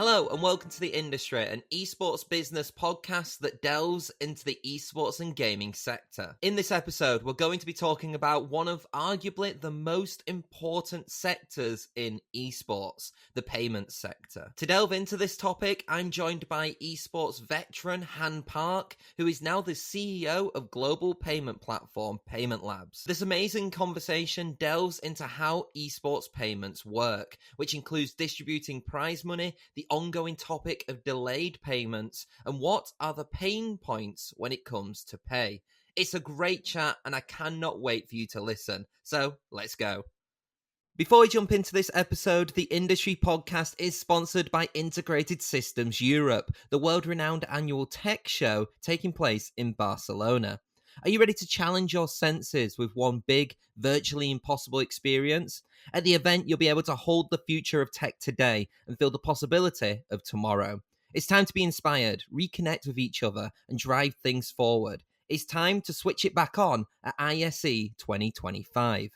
Hello and welcome to The Industry, an esports business podcast that delves into the esports and gaming sector. In this episode, we're going to be talking about one of arguably the most important sectors in esports, the payments sector. To delve into this topic, I'm joined by esports veteran Han Park, who is now the CEO of global payment platform Payment Labs. This amazing conversation delves into how esports payments work, which includes distributing prize money, the ongoing topic of delayed payments, and what are the pain points when it comes to pay. It's a great chat and I cannot wait for you to listen. So let's go. Before we jump into this episode, the Industry Podcast is sponsored by Integrated Systems Europe, the world-renowned annual tech show taking place in Barcelona. Are you ready to challenge your senses with one big, virtually impossible experience? At the event, you'll be able to hold the future of tech today and feel the possibility of tomorrow. It's time to be inspired, reconnect with each other, and drive things forward. It's time to switch it back on at ISE 2025.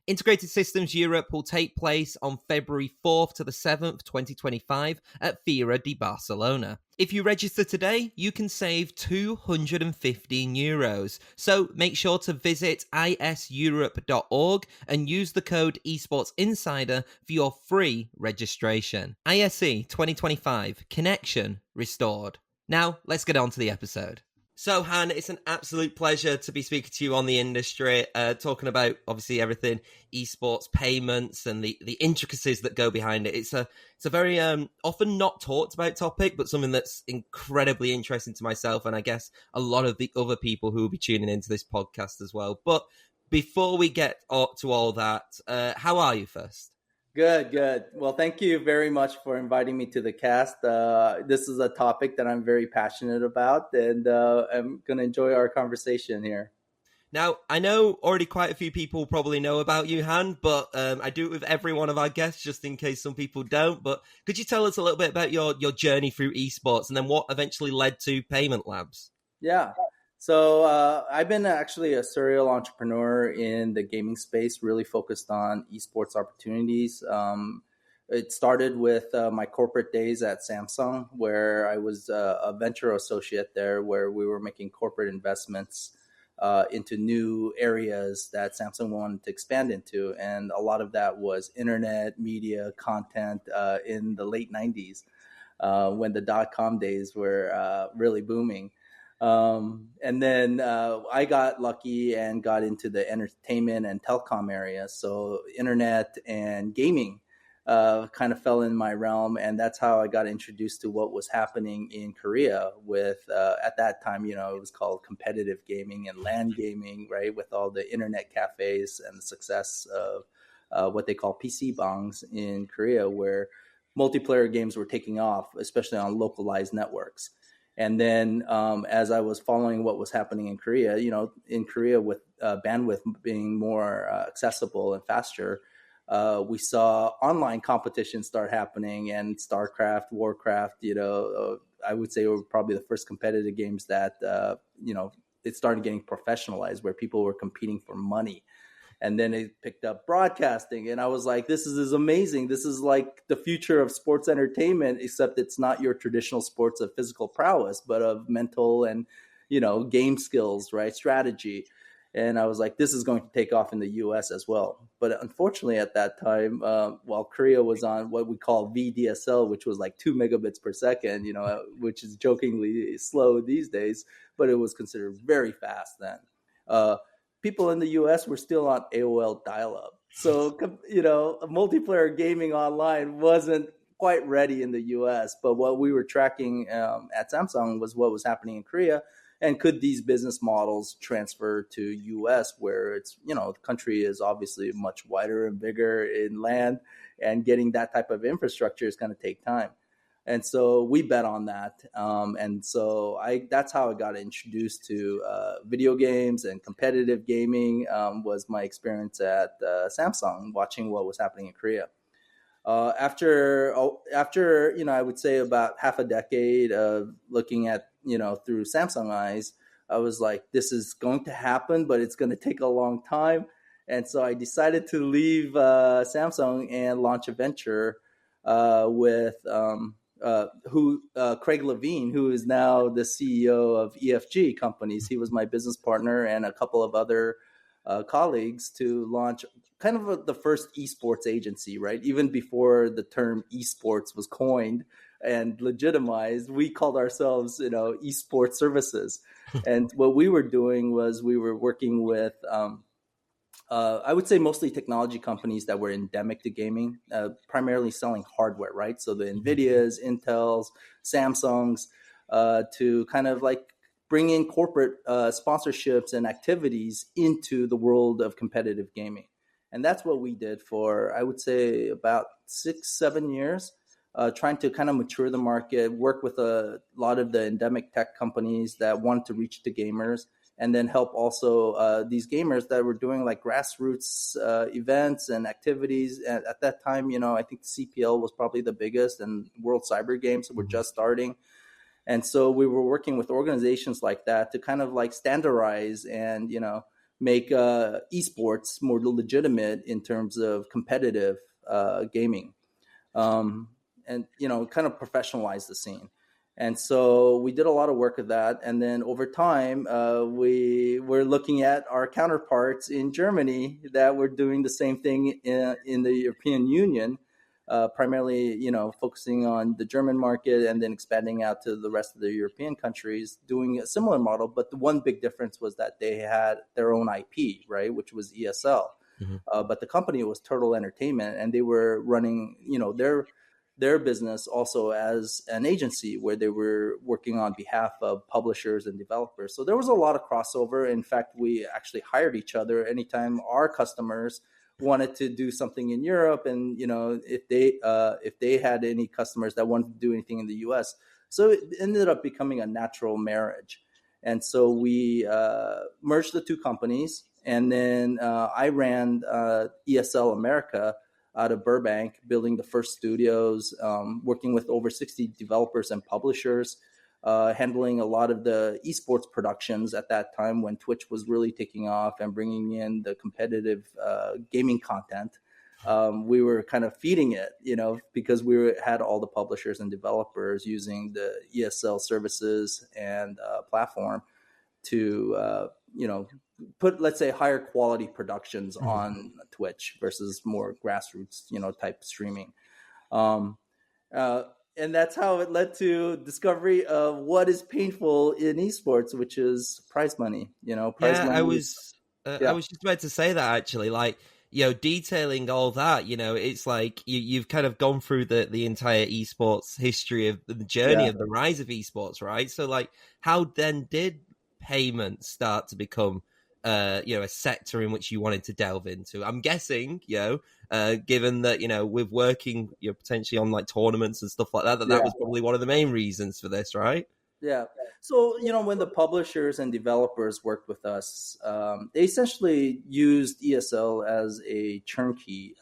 Integrated Systems Europe will take place on February 4th to the 7th, 2025 at Fira de Barcelona. If you register today, you can save €215. So make sure to visit iseurope.org and use the code esportsinsider for your free registration. ISE 2025, connection restored. Now, let's get on to the episode. So, Han, it's an absolute pleasure to be speaking to you on The Industry, talking about, obviously, everything esports, payments, and the intricacies that go behind it. It's a very often not talked about topic, but something that's incredibly interesting to myself, and I guess a lot of the other people who will be tuning into this podcast as well. But before we get to all that, how are you first? Good. Well, thank you very much for inviting me to the cast. This is a topic that I'm very passionate about, and I'm going to enjoy our conversation here. Now, I know already quite a few people probably know about you, Han, but I do it with every one of our guests just in case some people don't. But could you tell us a little bit about your journey through esports and then what eventually led to Payment Labs? Yeah. So I've been actually a serial entrepreneur in the gaming space, really focused on esports opportunities. It started with my corporate days at Samsung, where I was a venture associate there, where we were making corporate investments into new areas that Samsung wanted to expand into. And a lot of that was internet, media, content in the late 90s when the dot-com days were really booming. And then I got lucky and got into the entertainment and telecom area. So internet and gaming kind of fell in my realm. And that's how I got introduced to what was happening in Korea with, at that time, it was called competitive gaming and LAN gaming, right? With all the internet cafes and the success of what they call PC bangs in Korea, where multiplayer games were taking off, especially on localized networks. And then as I was following what was happening in Korea, with bandwidth being more accessible and faster, we saw online competitions start happening, and StarCraft, Warcraft, I would say were probably the first competitive games that, it started getting professionalized, where people were competing for money. And then it picked up broadcasting. And I was like, this is amazing. This is like the future of sports entertainment, except it's not your traditional sports of physical prowess, but of mental and, game skills, right? Strategy. And I was like, this is going to take off in the US as well. But unfortunately, at that time, while Korea was on what we call VDSL, which was like 2 megabits per second, which is jokingly slow these days, but it was considered very fast then. People in the US were still on AOL dial-up. So, multiplayer gaming online wasn't quite ready in the US. But what we were tracking at Samsung was what was happening in Korea. And could these business models transfer to US, where it's, the country is obviously much wider and bigger in land, and getting that type of infrastructure is going to take time. And so we bet on that. And so that's how I got introduced to video games and competitive gaming, was my experience at Samsung, watching what was happening in Korea. After I would say about half a decade of looking at, through Samsung eyes, I was like, this is going to happen, but it's going to take a long time. And so I decided to leave Samsung and launch a venture with Craig Levine, who is now the CEO of EFG companies. He was my business partner and a couple of other colleagues to launch kind of the first esports agency, right? Even before the term esports was coined and legitimized, we called ourselves, esports services. And what we were doing was we were working with, I would say mostly technology companies that were endemic to gaming, primarily selling hardware, right? So the NVIDIAs, Intels, Samsungs, to kind of like bring in corporate sponsorships and activities into the world of competitive gaming. And that's what we did for, I would say, about 6-7 years, trying to kind of mature the market, work with a lot of the endemic tech companies that wanted to reach the gamers, and then help also these gamers that were doing like grassroots events and activities. At that time, I think the CPL was probably the biggest, and World Cyber Games were just starting. And so we were working with organizations like that to kind of like standardize and, make esports more legitimate in terms of competitive gaming, and, kind of professionalize the scene. And so we did a lot of work of that. And then over time, we were looking at our counterparts in Germany that were doing the same thing in the European Union, primarily, focusing on the German market and then expanding out to the rest of the European countries, doing a similar model. But the one big difference was that they had their own IP, right, which was ESL. Mm-hmm. But the company was Turtle Entertainment, and they were running, their business also as an agency where they were working on behalf of publishers and developers. So there was a lot of crossover. In fact, we actually hired each other anytime our customers wanted to do something in Europe, and if they had any customers that wanted to do anything in the US. So it ended up becoming a natural marriage. And so we merged the two companies, and then I ran ESL America out of Burbank, building the first studios, working with over 60 developers and publishers, handling a lot of the esports productions at that time when Twitch was really taking off and bringing in the competitive gaming content. We were kind of feeding it, because we had all the publishers and developers using the ESL services and platform to, put, let's say, higher quality productions on Twitch versus more grassroots, type streaming. And that's how it led to discovery of what is painful in esports, which is prize money. Prize money. I was just about to say that, actually, like, detailing all that, it's like you've kind of gone through the entire esports history of the journey of the rise of esports, right? So like, how then did payments start to become a sector in which you wanted to delve into? I'm guessing, given that, with working, potentially on like tournaments and stuff like that, that was probably one of the main reasons for this, right? Yeah. So, when the publishers and developers worked with us, they essentially used ESL as a turnkey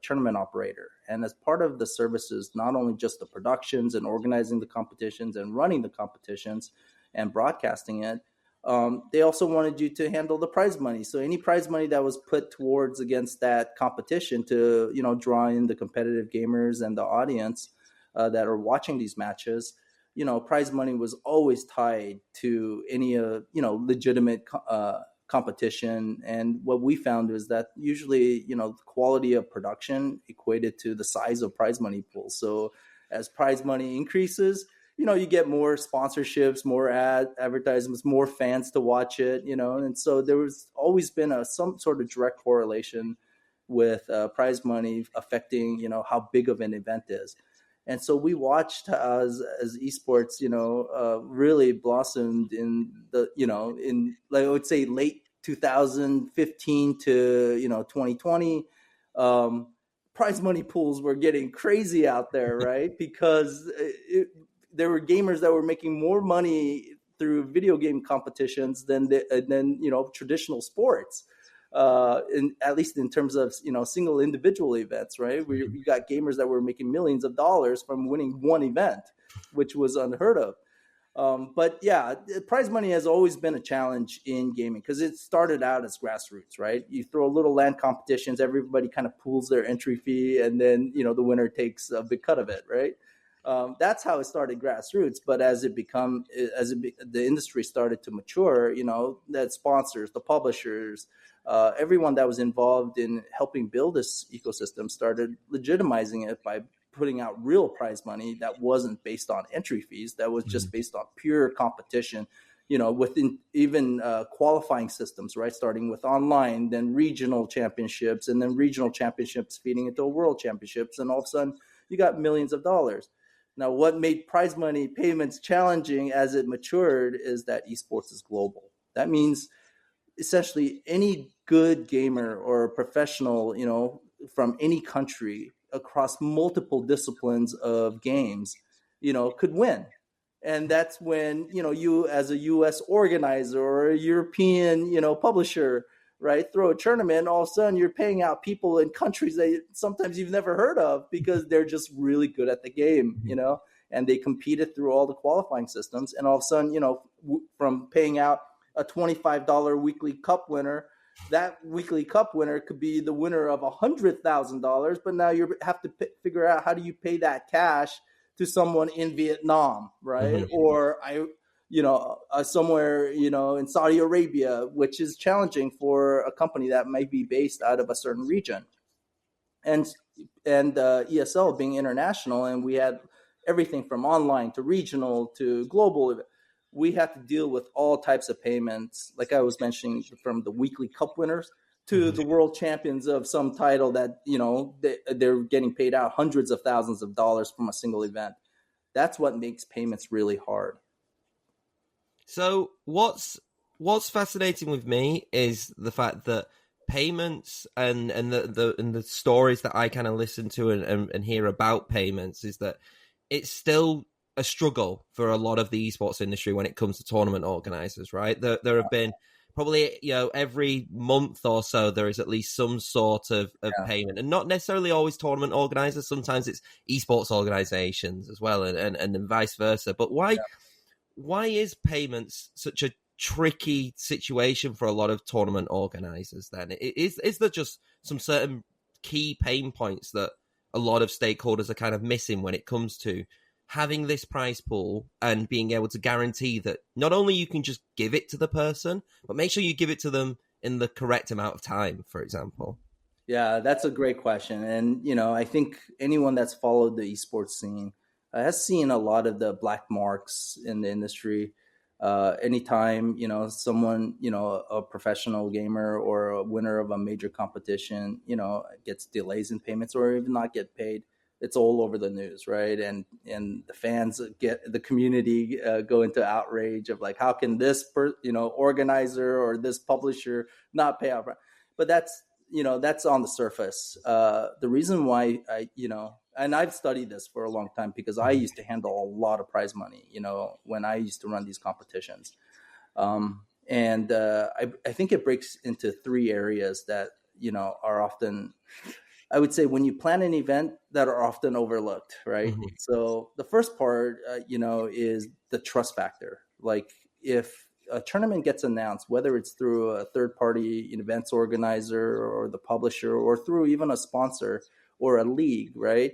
tournament operator. And as part of the services, not only just the productions and organizing the competitions and running the competitions and broadcasting it, they also wanted you to handle the prize money. So any prize money that was put towards against that competition to, draw in the competitive gamers and the audience that are watching these matches, prize money was always tied to any, legitimate competition. And what we found was that usually, the quality of production equated to the size of prize money pools. So as prize money increases, you get more sponsorships, more advertisements, more fans to watch it, and so there was always been some sort of direct correlation with prize money affecting, how big of an event is. And so we watched as esports, really blossomed in the, in, like, I would say late 2015 to, 2020. Prize money pools were getting crazy out there, right? Because there were gamers that were making more money through video game competitions than traditional sports, at least in terms of single individual events, right? We got gamers that were making millions of dollars from winning one event, which was unheard of. But yeah, prize money has always been a challenge in gaming because it started out as grassroots, right? You throw little LAN competitions, everybody kind of pools their entry fee, and then the winner takes a big cut of it, right? That's how it started grassroots. But the industry started to mature, that sponsors, the publishers, everyone that was involved in helping build this ecosystem started legitimizing it by putting out real prize money that wasn't based on entry fees, that was just based on pure competition, within even qualifying systems, right? Starting with online, then regional championships, and then regional championships feeding into world championships. And all of a sudden, you got millions of dollars. Now, what made prize money payments challenging as it matured is that esports is global. That means essentially any good gamer or professional, from any country across multiple disciplines of games, could win. And that's when, you as a US organizer or a European, publisher, right, throw a tournament, all of a sudden you're paying out people in countries that sometimes you've never heard of because they're just really good at the game, and they competed through all the qualifying systems. And all of a sudden, from paying out a $25 weekly cup winner, that weekly cup winner could be the winner of $100,000. But now you have to figure out, how do you pay that cash to someone in Vietnam, right? Or somewhere, in Saudi Arabia, which is challenging for a company that might be based out of a certain region. And ESL being international, and we had everything from online to regional to global, we had to deal with all types of payments, like I was mentioning, from the weekly cup winners to the world champions of some title that, they're getting paid out hundreds of thousands of dollars from a single event. That's what makes payments really hard. So what's fascinating with me is the fact that payments and the stories that I kind of listen to and hear about payments is that it's still a struggle for a lot of the esports industry when it comes to tournament organizers, right? There have been probably, every month or so, there is at least some sort of payment, and not necessarily always tournament organizers. Sometimes it's esports organizations as well, and vice versa. But why is payments such a tricky situation for a lot of tournament organizers then? Is there just some certain key pain points that a lot of stakeholders are kind of missing when it comes to having this prize pool and being able to guarantee that not only you can just give it to the person, but make sure you give it to them in the correct amount of time, for example? Yeah, that's a great question. And, I think anyone that's followed the esports scene has seen a lot of the black marks in the industry. Anytime, someone, a professional gamer or a winner of a major competition, gets delays in payments or even not get paid, it's all over the news, right? And the fans the community go into outrage of like, how can this organizer or this publisher not pay out? But that's on the surface. The reason why and I've studied this for a long time because I used to handle a lot of prize money, when I used to run these competitions. And I think it breaks into three areas that, are often, I would say, when you plan an event, that are often overlooked, right? So the first part, is the trust factor. Like, if a tournament gets announced, whether it's through a third-party events organizer or the publisher or through even a sponsor or a league, right?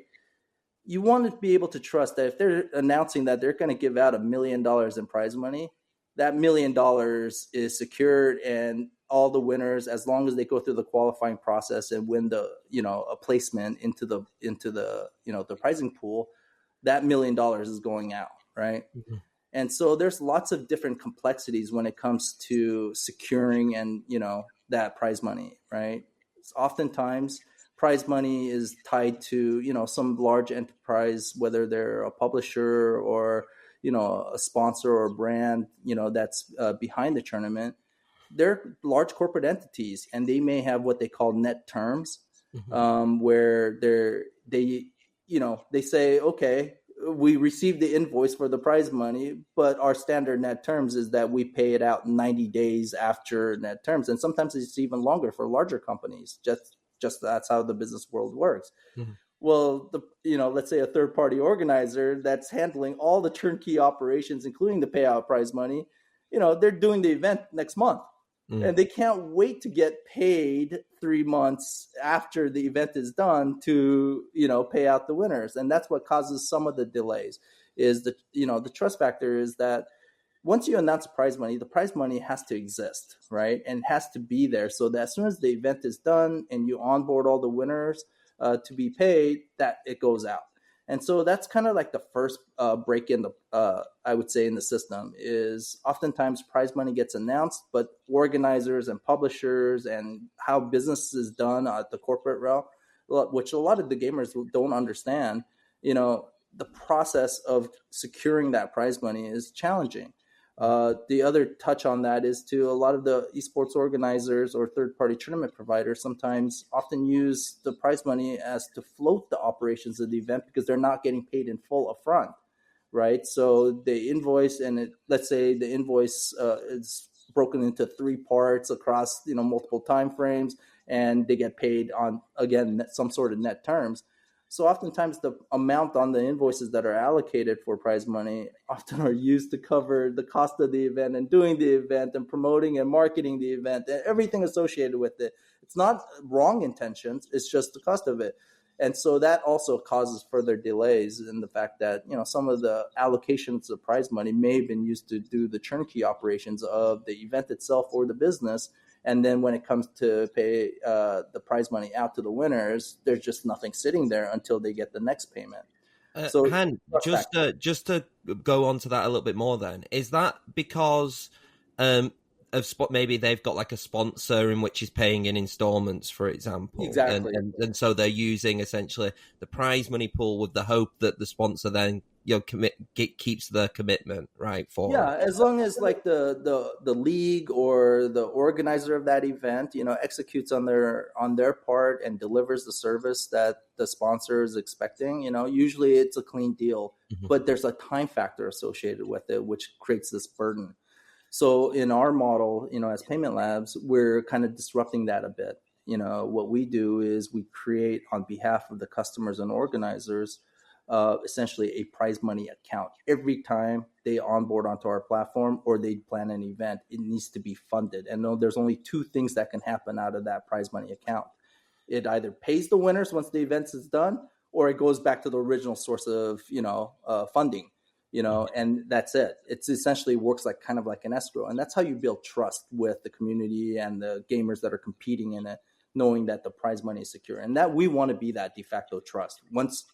You want to be able to trust that if they're announcing that they're going to give out $1 million in prize money, that $1 million is secured, and all the winners, as long as they go through the qualifying process and win a placement into the the prizing pool, that $1 million is going out, right? And so there's lots of different complexities when it comes to securing and that prize money, right? Oftentimes prize money is tied to some large enterprise, whether they're a publisher or a sponsor or a brand that's behind the tournament. They're large corporate entities, and they may have what they call net terms, where they say, okay, we received the invoice for the prize money, but our standard net terms is that we pay it out 90 days after net terms. And sometimes it's even longer for larger companies. Just that's how the business world works. Well, let's say a third party organizer that's handling all the turnkey operations, including the payout prize money, they're doing the event next month. Mm. and they can't wait to get paid 3 months after the event is done to pay out the winners. And that's what causes some of the delays. Is the trust factor is that once you announce prize money, the prize money has to exist, right? And has to be there so that as soon as the event is done and you onboard all the winners to be paid, that it goes out. And so that's kind of like the first break in the, I would say, in the system is oftentimes prize money gets announced, but organizers and publishers and how business is done at the corporate realm, which a lot of the gamers don't understand, the process of securing that prize money is challenging. The other touch on that is to a lot of the esports organizers or third-party tournament providers sometimes often use the prize money as to float the operations of the event because they're not getting paid in full upfront, right? So they invoice, and let's say the invoice is broken into 3 parts across multiple time frames, and they get paid on, again, some sort of net terms. So oftentimes the amount on the invoices that are allocated for prize money often are used to cover the cost of the event and doing the event and promoting and marketing the event and everything associated with it. It's not wrong intentions, it's just the cost of it. And so that also causes further delays in the fact that, some of the allocations of prize money may have been used to do the turnkey operations of the event itself or the business. And then when it comes to pay the prize money out to the winners, there's just nothing sitting there until they get the next payment. So Han, just to go on to that a little bit more, then is that because of maybe they've got like a sponsor in which is paying in installments, for example, exactly. and so they're using essentially the prize money pool with the hope that the sponsor then keeps the commitment, right? For Yeah, as long as like the league or the organizer of that event, executes on their part and delivers the service that the sponsor is expecting, usually it's a clean deal. Mhm. But there's a time factor associated with it, which creates this burden. So in our model, as Payment Labs, we're kind of disrupting that a bit. What we do is we create on behalf of the customers and organizers essentially a prize money account. Every time they onboard onto our platform or they plan an event, it needs to be funded. And there's only 2 things that can happen out of that prize money account. It either pays the winners once the event is done, or it goes back to the original source of funding. And that's it. It's essentially works like kind of like an escrow, and that's how you build trust with the community and the gamers that are competing in it, knowing that the prize money is secure, and that we want to be that de facto trust.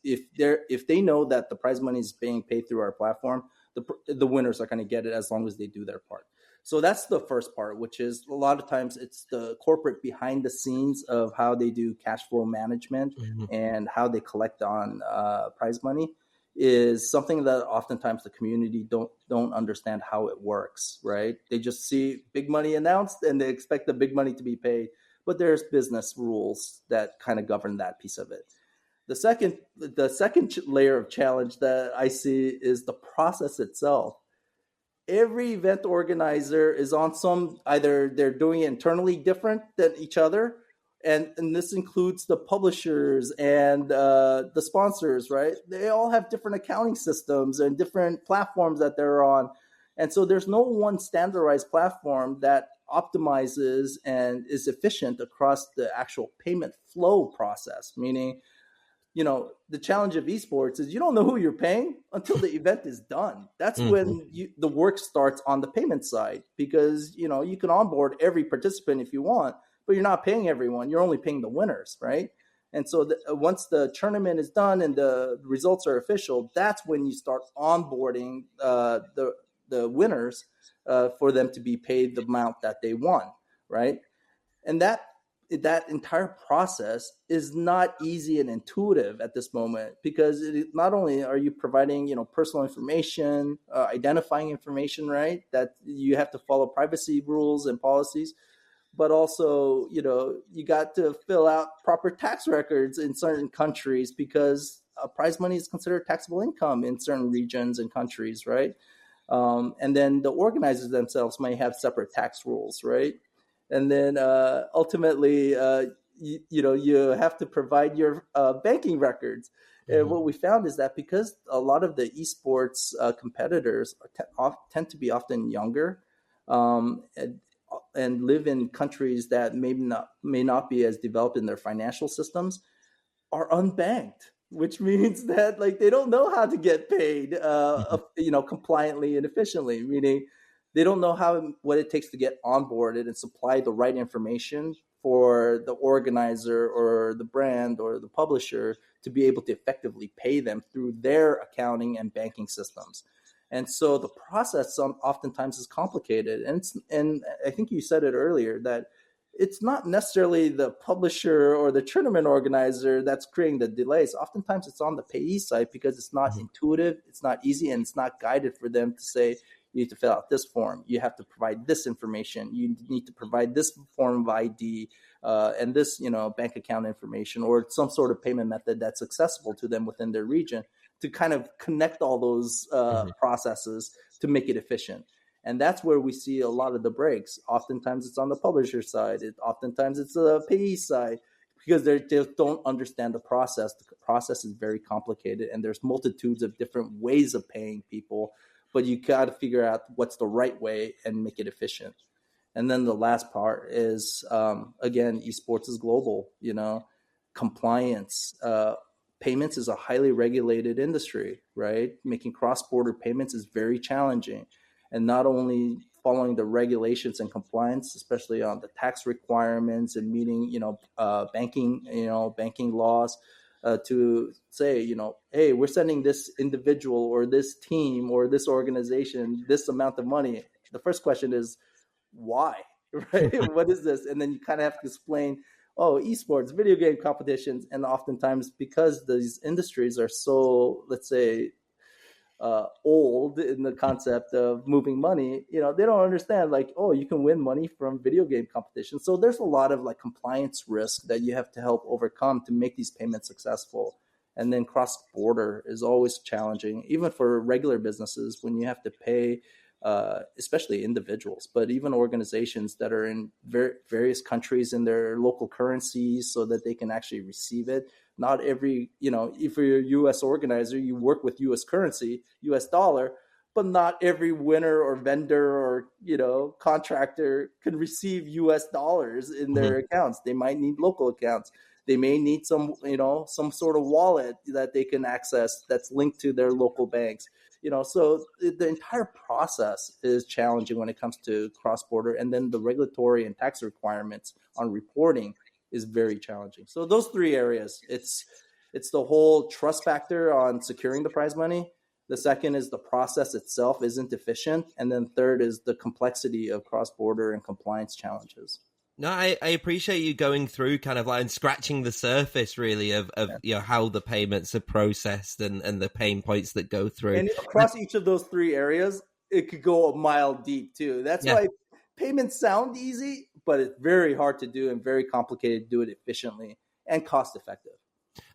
If they know that the prize money is being paid through our platform, the winners are going to get it as long as they do their part. So that's the first part, which is a lot of times it's the corporate behind the scenes of how they do cash flow management and how they collect on prize money is something that oftentimes the community don't understand how it works, right? They just see big money announced and they expect the big money to be paid, but there's business rules that kind of govern that piece of it. The second layer of challenge that I see is the process itself. Every event organizer is on either they're doing it internally different than each other, and this includes the publishers and the sponsors, right? They all have different accounting systems and different platforms that they're on, and so there's no one standardized platform that optimizes and is efficient across the actual payment flow process. Meaning, the challenge of esports is you don't know who you're paying until the event is done. That's when the work starts on the payment side, because you can onboard every participant if you want, but you're not paying everyone. You're only paying the winners, right? And so once the tournament is done and the results are official, that's when you start onboarding the winners for them to be paid the amount that they won, right? And that entire process is not easy and intuitive at this moment, because not only are you providing personal information, identifying information, right, that you have to follow privacy rules and policies, but also you got to fill out proper tax records in certain countries, because prize money is considered taxable income in certain regions and countries, right? And then the organizers themselves may have separate tax rules, right? And then ultimately, you have to provide your banking records. And what we found is that because a lot of the esports competitors tend to be often younger, and live in countries that may not be as developed in their financial systems are unbanked, which means that like they don't know how to get paid, Mhm. compliantly and efficiently. Meaning, they don't know what it takes to get onboarded and supply the right information for the organizer or the brand or the publisher to be able to effectively pay them through their accounting and banking systems. And so the process oftentimes is complicated. And I think you said it earlier that it's not necessarily the publisher or the tournament organizer that's creating the delays. Oftentimes it's on the payee side because it's not Mhm. intuitive, it's not easy, and it's not guided for them to say, you need to fill out this form, you have to provide this information, you need to provide this form of ID, and this, bank account information or some sort of payment method that's accessible to them within their region to kind of connect all those Mhm. processes to make it efficient. And that's where we see a lot of the breaks. Oftentimes it's on the publisher side. Oftentimes it's the payee side because they just don't understand the process. The process is very complicated, and there's multitudes of different ways of paying people. But you got to figure out what's the right way and make it efficient. And then the last part is, again, esports is global. Compliance. Payments is a highly regulated industry, right? Making cross-border payments is very challenging, and not only following the regulations and compliance, especially on the tax requirements and meeting, banking laws, to say, hey, we're sending this individual or this team or this organization this amount of money. The first question is why, right? What is this? And then you kind of have to explain, oh, esports, video game competitions. And oftentimes, because these industries are so, let's say, old in the concept of moving money, they don't understand like, oh, you can win money from video game competition. So there's a lot of like compliance risk that you have to help overcome to make these payments successful. And then cross border is always challenging, even for regular businesses when you have to pay, especially individuals, but even organizations that are in various countries in their local currencies so that they can actually receive it. Not every, if you're a US organizer, you work with US currency, US dollar, but not every winner or vendor or, contractor can receive US dollars in their Mhm. accounts. They might need local accounts. They may need some sort of wallet that they can access that's linked to their local banks. So the entire process is challenging when it comes to cross border, and then the regulatory and tax requirements on reporting is very challenging. So those three areas, it's the whole trust factor on securing the prize money. The second is the process itself isn't efficient, and then third is the complexity of cross border and compliance challenges. No, I appreciate you going through kind of like and scratching the surface really of Yeah. how the payments are processed and the pain points that go through. And across each of those three areas, it could go a mile deep too. That's Yeah, why payments sound easy, but it's very hard to do and very complicated to do it efficiently and cost effective.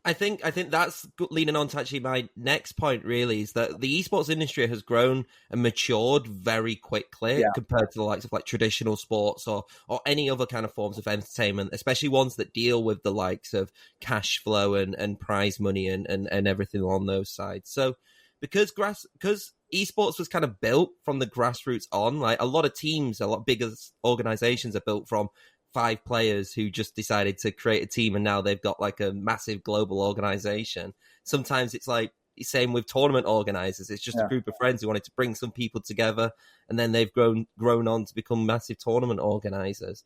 I think that's leaning on to actually my next point. Really, is that the esports industry has grown and matured very quickly Yeah, compared to the likes of like traditional sports or any other kind of forms of entertainment, especially ones that deal with the likes of cash flow and prize money and everything along those sides. So because esports was kind of built from the grassroots on, like a lot of teams, a lot bigger organizations are built from 5 players who just decided to create a team and now they've got like a massive global organization. Sometimes it's like same with tournament organizers. It's just a yeah, group of friends who wanted to bring some people together and then they've grown on to become massive tournament organizers.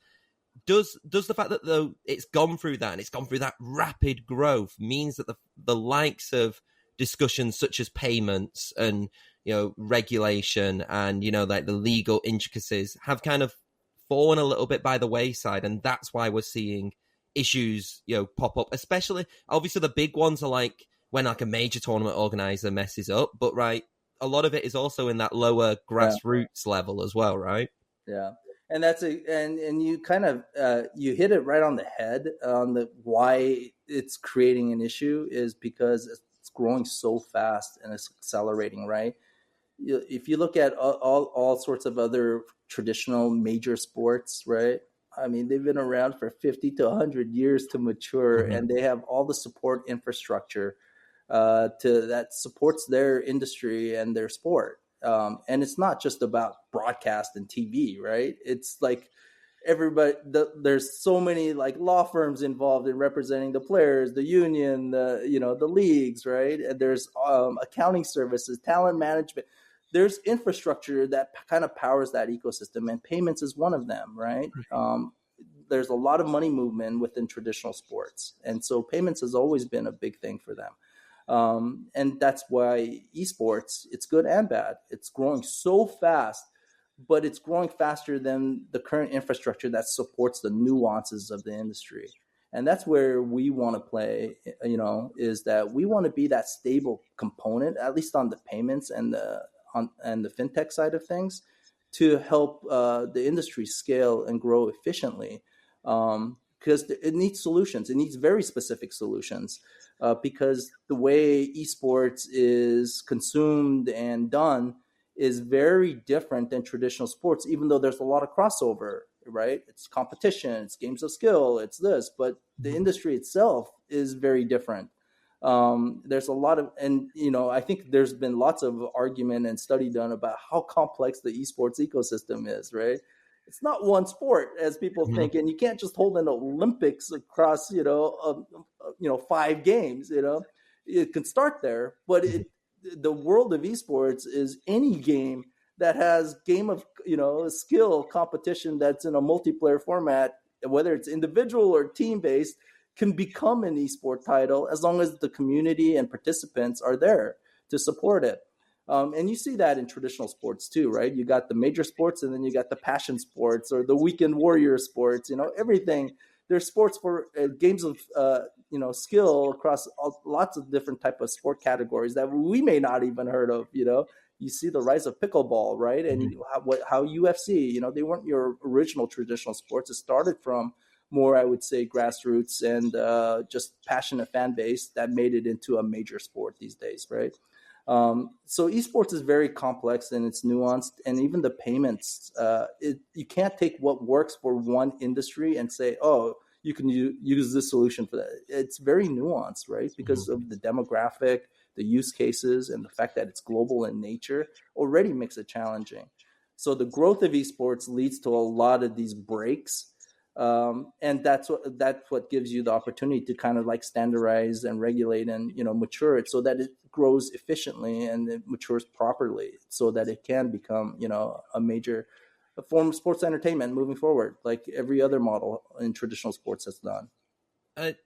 Does the fact that though it's gone through that and it's gone through that rapid growth means that the likes of discussions such as payments and regulation and like the legal intricacies have kind of fallen a little bit by the wayside, and that's why we're seeing issues pop up, especially obviously the big ones are like when like a major tournament organizer messes up, but right, a lot of it is also in that lower yeah. grassroots level as well, right? Yeah, and and you kind of you hit it right on the head on the why it's creating an issue is because it's growing so fast and it's accelerating, right? If you look at all sorts of other traditional major sports, right? I mean, they've been around for 50 to 100 years to mature, Mm-hmm. and they have all the support infrastructure to that supports their industry and their sport. And it's not just about broadcast and TV, right? It's like there's so many like law firms involved in representing the players, the union, the leagues, right? And there's accounting services, talent management. There's infrastructure that kind of powers that ecosystem, and payments is one of them, right? There's a lot of money movement within traditional sports, and so payments has always been a big thing for them. And that's why esports, it's good and bad. It's growing so fast, but it's growing faster than the current infrastructure that supports the nuances of the industry. And that's where we want to play, is that we want to be that stable component, at least on the payments and the fintech side of things, to help the industry scale and grow efficiently. Because it needs solutions. It needs very specific solutions, because the way esports is consumed and done is very different than traditional sports, even though there's a lot of crossover, right? It's competition, it's games of skill, it's this, but the industry itself is very different. There's a lot of, and I think there's been lots of argument and study done about how complex the esports ecosystem is, right? It's not one sport as people Mhm. think, and you can't just hold an Olympics across, 5 games. It can start there, but the world of esports is any game that has game of skill competition that's in a multiplayer format, whether it's individual or team based, can become an esport title as long as the community and participants are there to support it. And you see that in traditional sports too, right? You got the major sports, and then you got the passion sports or the weekend warrior sports. Everything. There's sports for games of skill across lots of different type of sport categories that we may not even heard of. You see the rise of pickleball, right? And how UFC. They weren't your original traditional sports. It started from more, I would say, grassroots and just passionate fan base that made it into a major sport these days, right? So esports is very complex and it's nuanced, and even the payments, you can't take what works for one industry and say, oh, you can use this solution for that. It's very nuanced, right? Because of the demographic, the use cases, and the fact that it's global in nature already makes it challenging. So the growth of esports leads to a lot of these breaks. And that's what gives you the opportunity to kind of like standardize and regulate and mature it so that it grows efficiently and it matures properly, so that it can become a major form of sports entertainment moving forward, like every other model in traditional sports has done.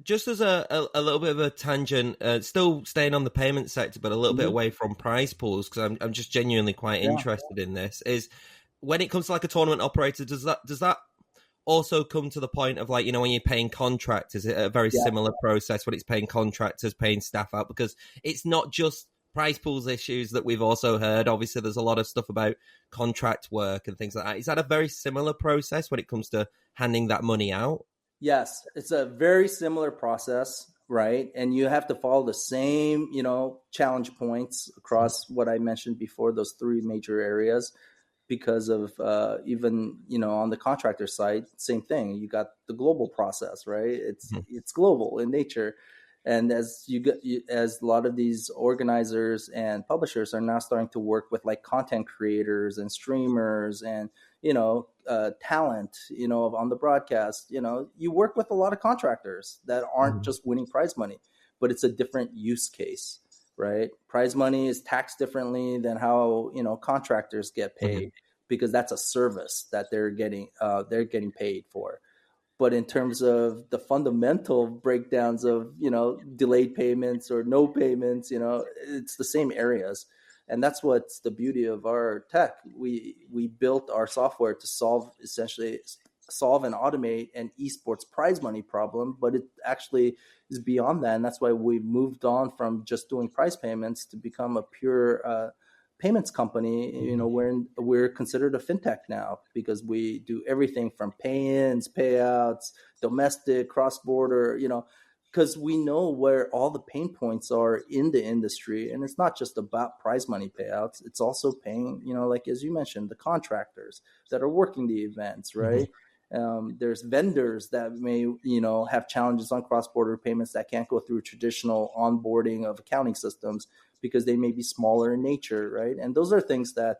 Just as a little bit of a tangent, still staying on the payment sector, but a little bit Mm-hmm. away from prize pools, because I'm just genuinely quite Yeah. interested in this. Is when it comes to like a tournament operator, does that also come to the point of like, when you're paying contractors, a very Yeah. similar process when it's paying contractors, paying staff out, because it's not just prize pools issues that we've also heard. Obviously, there's a lot of stuff about contract work and things like that. Is that a very similar process when it comes to handing that money out? Yes, it's a very similar process, right? And you have to follow the same, challenge points across what I mentioned before, those three major areas, because of even on the contractor side, same thing. You got the global process, right? It's global in nature, and as a lot of these organizers and publishers are now starting to work with like content creators and streamers and talent, on the broadcast, you work with a lot of contractors that aren't just winning prize money, but it's a different use case, right? Prize money is taxed differently than how contractors get paid, because that's a service that they're getting paid for. But in terms of the fundamental breakdowns of delayed payments or no payments, it's the same areas. And that's what's the beauty of our tech. We built our software to solve and automate an esports prize money problem, but it actually is beyond that. And that's why we've moved on from just doing prize payments to become a pure payments company. We're considered a fintech now because we do everything from pay-ins, payouts, domestic, cross-border, because we know where all the pain points are in the industry. And it's not just about prize money payouts. It's also paying, like, as you mentioned, the contractors that are working the events, right? There's vendors that may, have challenges on cross-border payments that can't go through traditional onboarding of accounting systems because they may be smaller in nature, right? And those are things that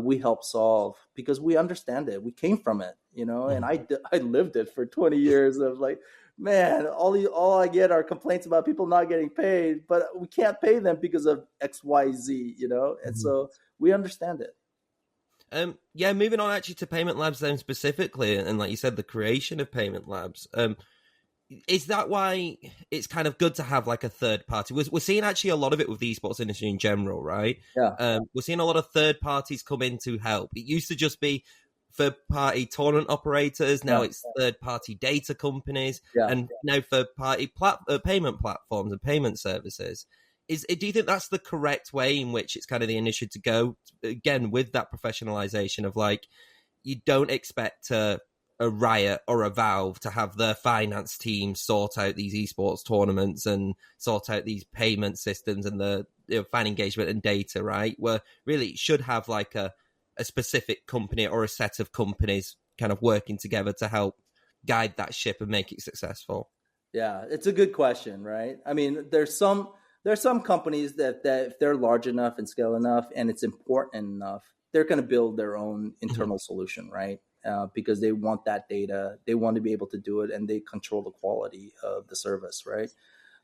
we help solve because we understand it. We came from it, and Mhm. I lived it for 20 years of like, man, all I get are complaints about people not getting paid, but we can't pay them because of XYZ, and Mhm. so we understand it. Yeah, moving on actually to Payment Labs then specifically, and like you said, the creation of Payment Labs. Is that why it's kind of good to have like a third party? We're seeing actually a lot of it with the esports industry in general, right? Yeah, We're seeing a lot of third parties come in to help. It used to just be third party tournament operators. Now yeah, it's third party data companies, yeah. and now third party payment platforms and payment services. Do you think that's the correct way in which it's kind of the initiative to go again with that professionalization of like you don't expect a Riot or a Valve to have their finance team sort out these esports tournaments and sort out these payment systems and the fan engagement and data, right? Where really it should have like a specific company or a set of companies kind of working together to help guide that ship and make it successful. Yeah, it's a good question, right? I mean, there's some companies that if they're large enough and scale enough and it's important enough, they're going to build their own Mhm. internal solution, right? Because they want that data, they want to be able to do it, and they control the quality of the service, right?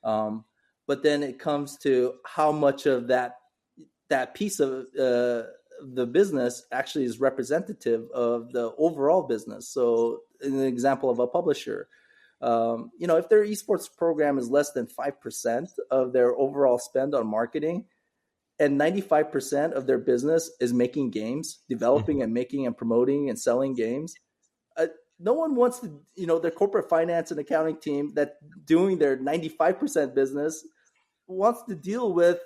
Um, but then it comes to how much of that piece of the business actually is representative of the overall business. So, an example of a publisher, if their esports program is less than 5% of their overall spend on marketing, and 95% of their business is making games, developing Mhm. and making and promoting and selling games, uh, no one wants to, their corporate finance and accounting team that doing their 95% business wants to deal with,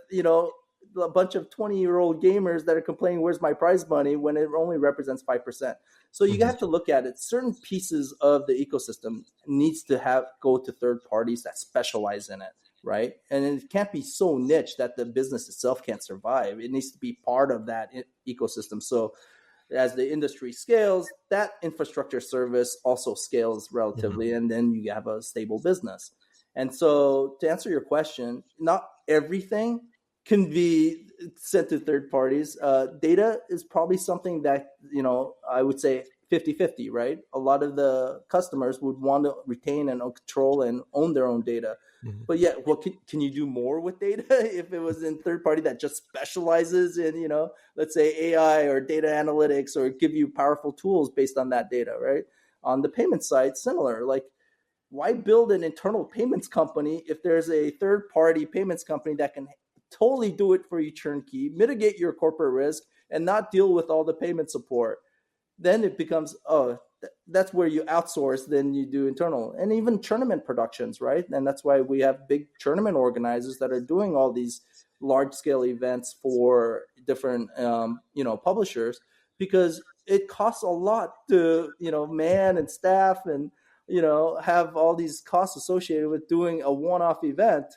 a bunch of 20-year-old gamers that are complaining, where's my prize money, when it only represents 5%. So you Mhm. have to look at it. Certain pieces of the ecosystem needs to go to third parties that specialize in it, right? And it can't be so niche that the business itself can't survive. It needs to be part of that ecosystem. So as the industry scales, that infrastructure service also scales Mhm. relatively, and then you have a stable business. And so, to answer your question, not everything can be sent to third parties. Data is probably something that, I would say 50-50, right? A lot of the customers would want to retain and control and own their own data. Mhm. But yeah, what can you do more with data if it was in third party that just specializes in, let's say AI or data analytics, or give you powerful tools based on that data, right? On the payment side, similar. Like, why build an internal payments company if there's a third party payments company that can totally do it for you turnkey, mitigate your corporate risk, and not deal with all the payment support? Then it becomes, that's where you outsource, then you do internal. And even tournament productions, right? And that's why we have big tournament organizers that are doing all these large scale events for different publishers, because it costs a lot to man and staff, and have all these costs associated with doing a one-off event.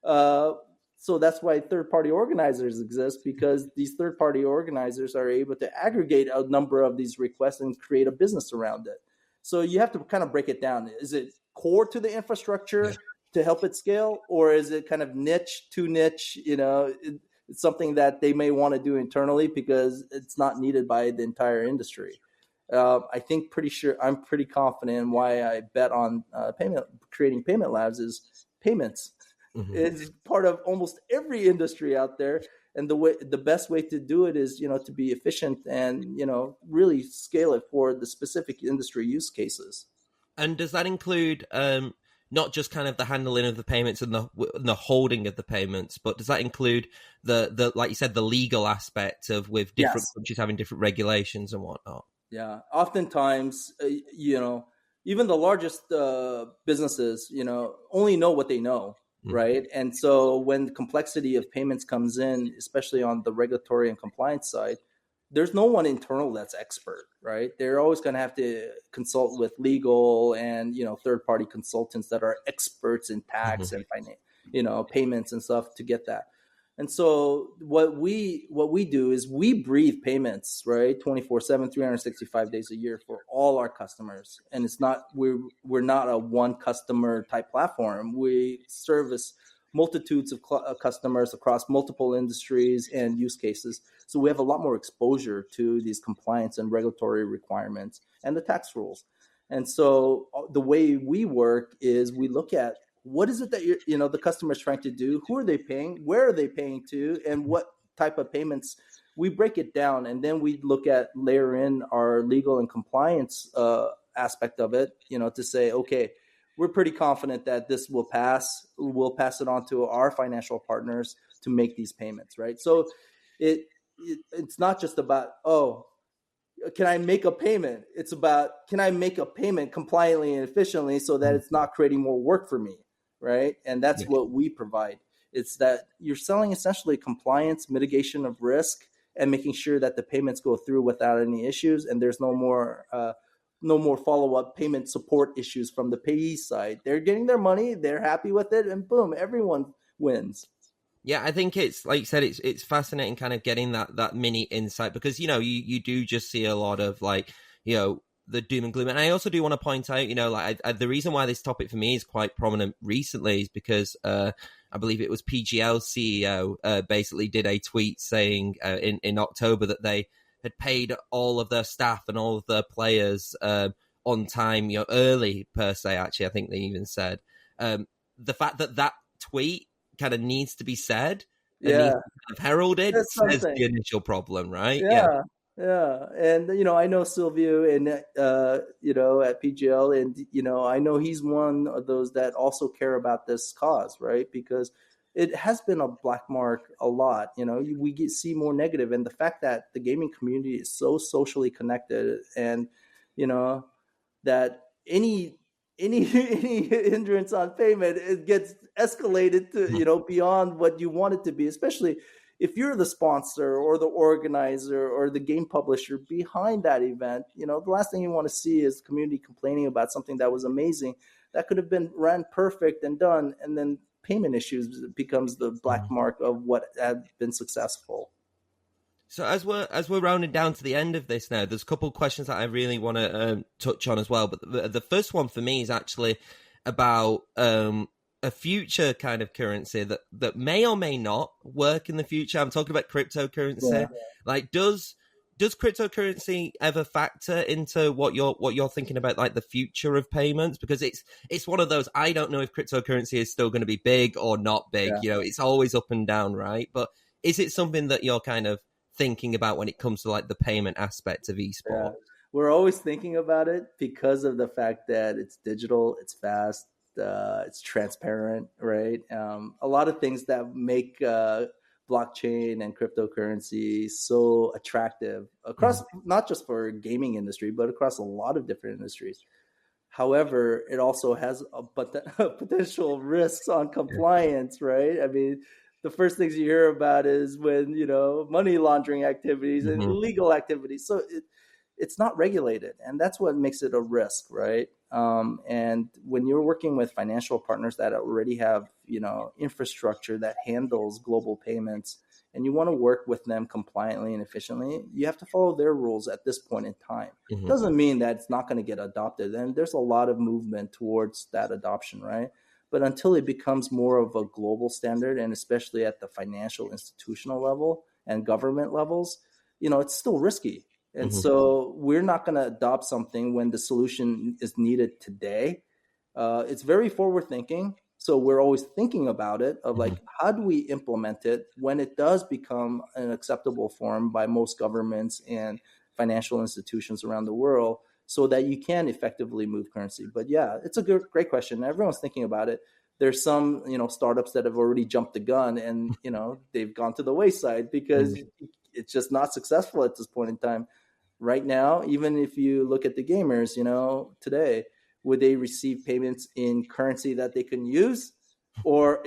uh, so that's why third party organizers exist, because these third party organizers are able to aggregate a number of these requests and create a business around it. So you have to kind of break it down. Is it core to the Yeah. infrastructure to help it scale, or is it kind of niche, too niche? It's something that they may want to do internally because it's not needed by the entire industry. I think I'm pretty confident in why I bet on creating payment labs is payments Mhm. is part of almost every industry out there. And the best way to do it is, to be efficient and, really scale it for the specific industry use cases. And does that include not just kind of the handling of the payments and the holding of the payments, but does that include the like you said, the legal aspect of with different Yes. countries having different regulations and whatnot? Yeah. Oftentimes, even the largest businesses, only know what they know, Mm-hmm. right? And so when the complexity of payments comes in, especially on the regulatory and compliance side, there's no one internal that's expert, right? They're always going to have to consult with legal and third party consultants that are experts in tax Mm-hmm. and payments and stuff to get that. And so what we do is we breathe payments, right? 24/7, 365 days a year for all our customers. And it's not we're not a one customer type platform. We service multitudes of customers across multiple industries and use cases. So we have a lot more exposure to these compliance and regulatory requirements and the tax rules. And so the way we work is we look at what is it that the customer is trying to do, who are they paying, where are they paying to, and what type of payments. We break it down, and then we look at layer in our legal and compliance aspect of it, to say, okay, we're pretty confident that this will pass. We'll pass it on to our financial partners to make these payments, right? So it's not just about, oh, can I make a payment? It's about, can I make a payment compliantly and efficiently so that it's not creating more work for me, right? And that's what we provide. It's that you're selling essentially compliance, mitigation of risk, and making sure that the payments go through without any issues, and there's no more follow-up payment support issues from the payee side. They're getting their money, they're happy with it, and boom, everyone wins. Yeah, I think it's, like you said, it's fascinating kind of getting that mini insight, because, you do just see a lot of the doom and gloom. And I also do want to point out, the reason why this topic for me is quite prominent recently is because I believe it was PGL's CEO basically did a tweet saying in October that they had paid all of their staff and all of their players on time, early per se, actually, I think they even said. The fact that tweet kind of needs to be said and needs to kind of heralded says the initial problem, right? Yeah. And, I know Silvio and, at PGL, and, I know he's one of those that also care about this cause, right? Because it has been a black mark a lot. We see more negative, and the fact that the gaming community is so socially connected, and that any hindrance on payment, it gets escalated to beyond what you want it to be, especially if you're the sponsor or the organizer or the game publisher behind that event. The last thing you want to see is the community complaining about something that was amazing, that could have been ran perfect and done, and then payment issues becomes the black mark of what had been successful. So as we're rounding down to the end of this now, there's a couple of questions that I really want to touch on as well. But the first one for me is actually about a future kind of currency that may or may not work in the future. I'm talking about cryptocurrency. Yeah. Like, does cryptocurrency ever factor into what you're thinking about, like the future of payments? Because it's one of those, I don't know if cryptocurrency is still going to be big or not big. Yeah. It's always up and down, right? But is it something that you're kind of thinking about when it comes to like the payment aspect of esports? Yeah. We're always thinking about it because of the fact that it's digital, it's fast, it's transparent, right? A lot of things that make blockchain and cryptocurrency so attractive across not just for gaming industry, but across a lot of different industries. However, it also has potential risks on compliance, right? I mean, the first things you hear about is when, money laundering activities and illegal activities. So it's not regulated, and that's what makes it a risk, right? And when you're working with financial partners that already have, infrastructure that handles global payments, and you want to work with them compliantly and efficiently, you have to follow their rules at this point in time. It doesn't mean that it's not going to get adopted, and there's a lot of movement towards that adoption, right? But until it becomes more of a global standard, and especially at the financial institutional level and government levels, it's still risky. And so we're not going to adopt something when the solution is needed today. It's very forward thinking. So we're always thinking about it of like, how do we implement it when it does become an acceptable form by most governments and financial institutions around the world, so that you can effectively move currency. But yeah, it's a great question. Everyone's thinking about it. There's some, startups that have already jumped the gun, and, they've gone to the wayside because it's just not successful at this point in time. Right now, even if you look at the gamers, today, would they receive payments in currency that they can use, or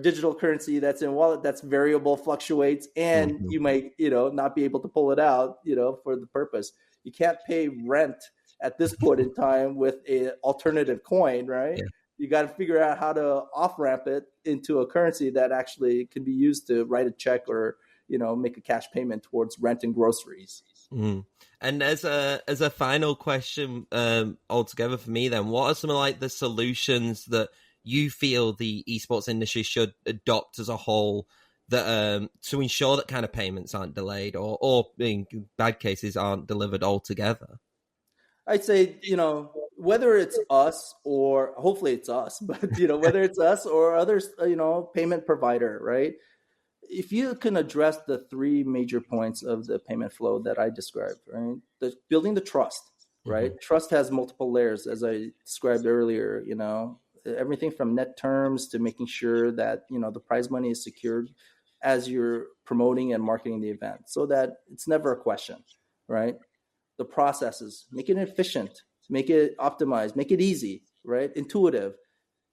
digital currency that's in wallet that's variable, fluctuates, and you might, not be able to pull it out, for the purpose. You can't pay rent at this point in time with an alternative coin, right? Yeah. You got to figure out how to off-ramp it into a currency that actually can be used to write a check or, make a cash payment towards rent and groceries. And as a final question altogether for me then, what are some of like the solutions that you feel the esports industry should adopt as a whole that to ensure that kind of payments aren't delayed or in bad cases aren't delivered altogether? I'd say, whether it's us or hopefully it's us, but, whether it's us or others, payment provider, right? If you can address the three major points of the payment flow that I described, right? Building the trust, right? Mm-hmm. Trust has multiple layers, as I described earlier, everything from net terms to making sure that, the prize money is secured as you're promoting and marketing the event so that it's never a question, right? The processes, make it efficient, make it optimized, make it easy, right? Intuitive.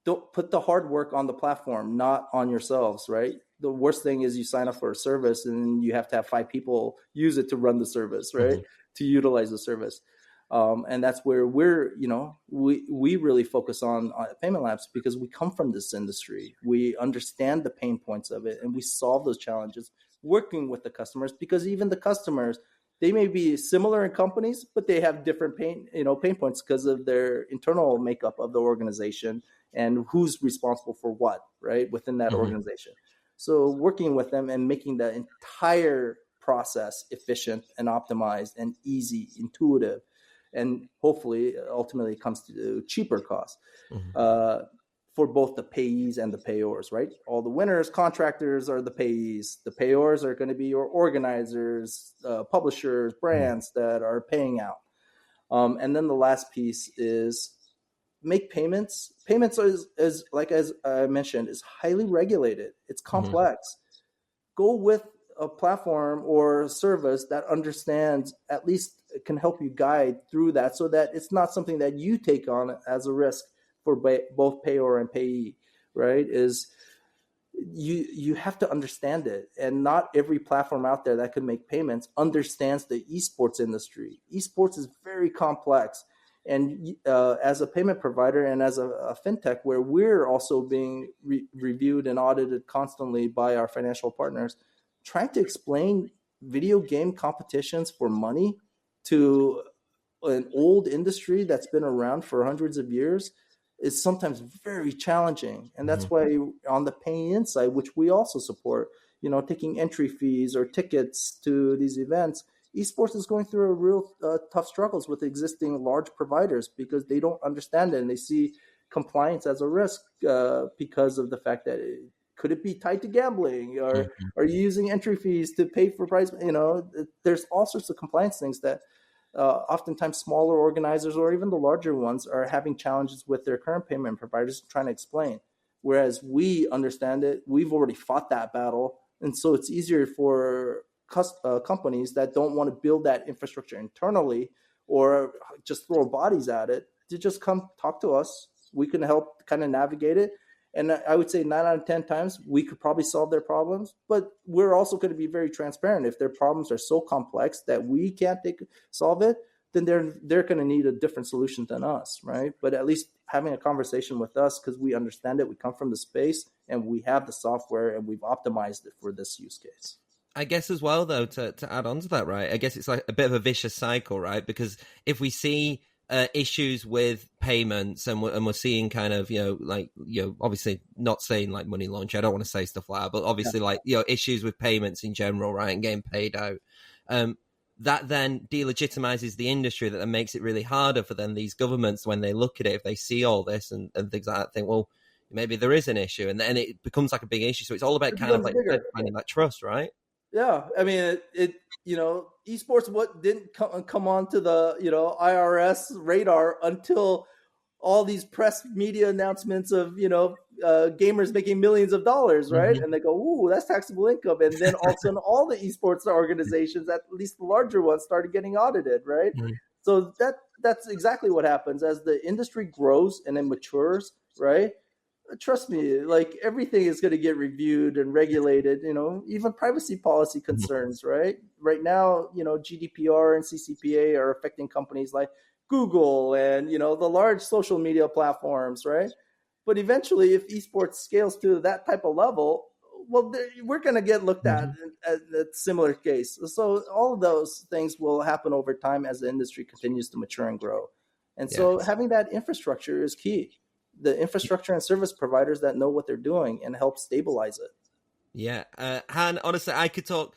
Don't put the hard work on the platform, not on yourselves, right? The worst thing is you sign up for a service and you have to have 5 people use it to run the service, right? Mm-hmm. To utilize the service. And that's where we really focus on Payment Labs because we come from this industry. We understand the pain points of it and we solve those challenges working with the customers because even the customers, they may be similar in companies, but they have different pain points because of their internal makeup of the organization and who's responsible for what, right, within that Mm-hmm. organization. So working with them and making the entire process efficient and optimized and easy, intuitive, and hopefully ultimately comes to cheaper costs. Mm-hmm. For both the payees and the payors, right? All the winners, contractors are the payees. The payors are going to be your organizers, publishers, brands that are paying out. And then the last piece is make payments. Payments is like as I mentioned, is highly regulated. It's Mm-hmm. complex. Go with a platform or a service that understands, at least can help you guide through that so that it's not something that you take on as a risk for both payor and payee, right? Is you have to understand it, and not every platform out there that can make payments understands the esports industry. Esports is very complex, and as a payment provider and as a fintech, where we're also being reviewed and audited constantly by our financial partners, trying to explain video game competitions for money to an old industry that's been around for hundreds of years is sometimes very challenging. And that's why on the paying in side, which we also support, taking entry fees or tickets to these events, esports is going through a real tough struggles with existing large providers because they don't understand it and they see compliance as a risk because of the fact that could it be tied to gambling, or Mm-hmm. are you using entry fees to pay for prize? There's all sorts of compliance things that oftentimes smaller organizers or even the larger ones are having challenges with their current payment providers trying to explain. Whereas we understand it, we've already fought that battle. And so it's easier for companies that don't want to build that infrastructure internally or just throw bodies at it to just come talk to us. We can help kind of navigate it. And I would say 9 out of 10 times we could probably solve their problems, but we're also going to be very transparent. If their problems are so complex that we can't solve it, then they're going to need a different solution than us, right? But at least having a conversation with us because we understand it, we come from the space, and we have the software, and we've optimized it for this use case. I guess as well, though, to add on to that, right? I guess it's like a bit of a vicious cycle, right? Because if we see issues with payments and we're seeing kind of, obviously not saying like money laundering, I don't want to say stuff like that, but obviously like, issues with payments in general, right? And getting paid out. That then delegitimizes the industry, that then makes it really harder for then these governments when they look at it, if they see all this and things like that, think, well, maybe there is an issue, and then it becomes like a big issue. So it's all about kind of like finding that trust, right? Yeah, I mean, esports didn't come onto the IRS radar until all these press media announcements of gamers making millions of dollars, right? Mm-hmm. And they go, "Ooh, that's taxable income." And then all of a sudden, all the esports organizations, at least the larger ones, started getting audited, right? Mm-hmm. So that's exactly what happens as the industry grows and it matures, right? Trust me, like everything is going to get reviewed and regulated, even privacy policy concerns, right? Right now, GDPR and CCPA are affecting companies like Google and, the large social media platforms, right? But eventually, if esports scales to that type of level, well, we're going to get looked at a similar case. So all of those things will happen over time as the industry continues to mature and grow. And so having that infrastructure is key. the infrastructure and service providers that know what they're doing and help stabilize it. Yeah, Han. Honestly, I could talk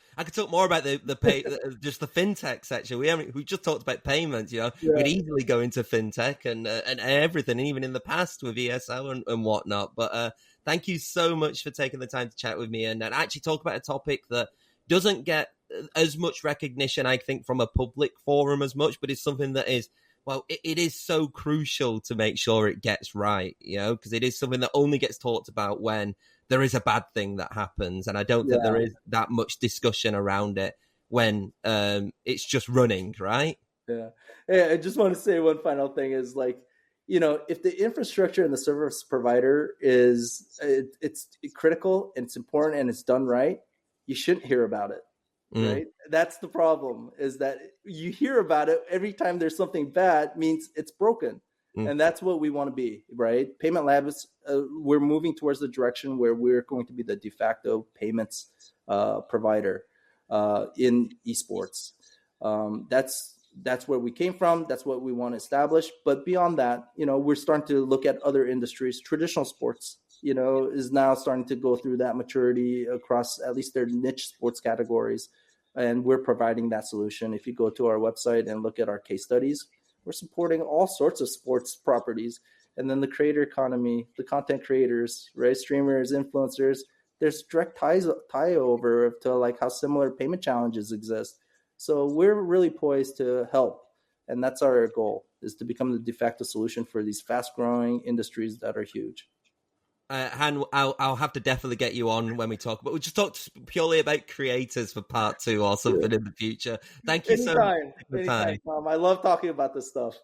more about the pay, just the fintech section. We just talked about payments. You know, we could easily go into fintech and everything, and even in the past with ESL and whatnot. But thank you so much for taking the time to chat with me and actually talk about a topic that doesn't get as much recognition, I think, from a public forum as much, but it's something that is. Well, it is so crucial to make sure it gets right, you know, because it is something that only gets talked about when there is a bad thing that happens. And I don't think there is that much discussion around it when it's just running, right? Yeah. Hey, I just want to say one final thing is like, you know, if the infrastructure and the service provider it's critical and it's important and it's done right, you shouldn't hear about it. Right. That's the problem, is that you hear about it every time there's something bad, means it's broken. And that's what we want to be, right? Payment Labs, we're moving towards the direction where we're going to be the de facto payments provider in esports. That's where we came from. That's what we want to establish. But beyond that, you know, we're starting to look at other industries. Traditional sports, you know, is now starting to go through that maturity across at least their niche sports categories. And we're providing that solution. If you go to our website and look at our case studies, we're supporting all sorts of sports properties. And then the creator economy, the content creators, right? Streamers, influencers, there's direct tie over to like how similar payment challenges exist. So we're really poised to help. And that's our goal, is to become the de facto solution for these fast growing industries that are huge. Han, I'll have to definitely get you on when we talk, but we'll just talk purely about creators for part 2 or something in the future. Thank you so much for the time. Tom. I love talking about this stuff.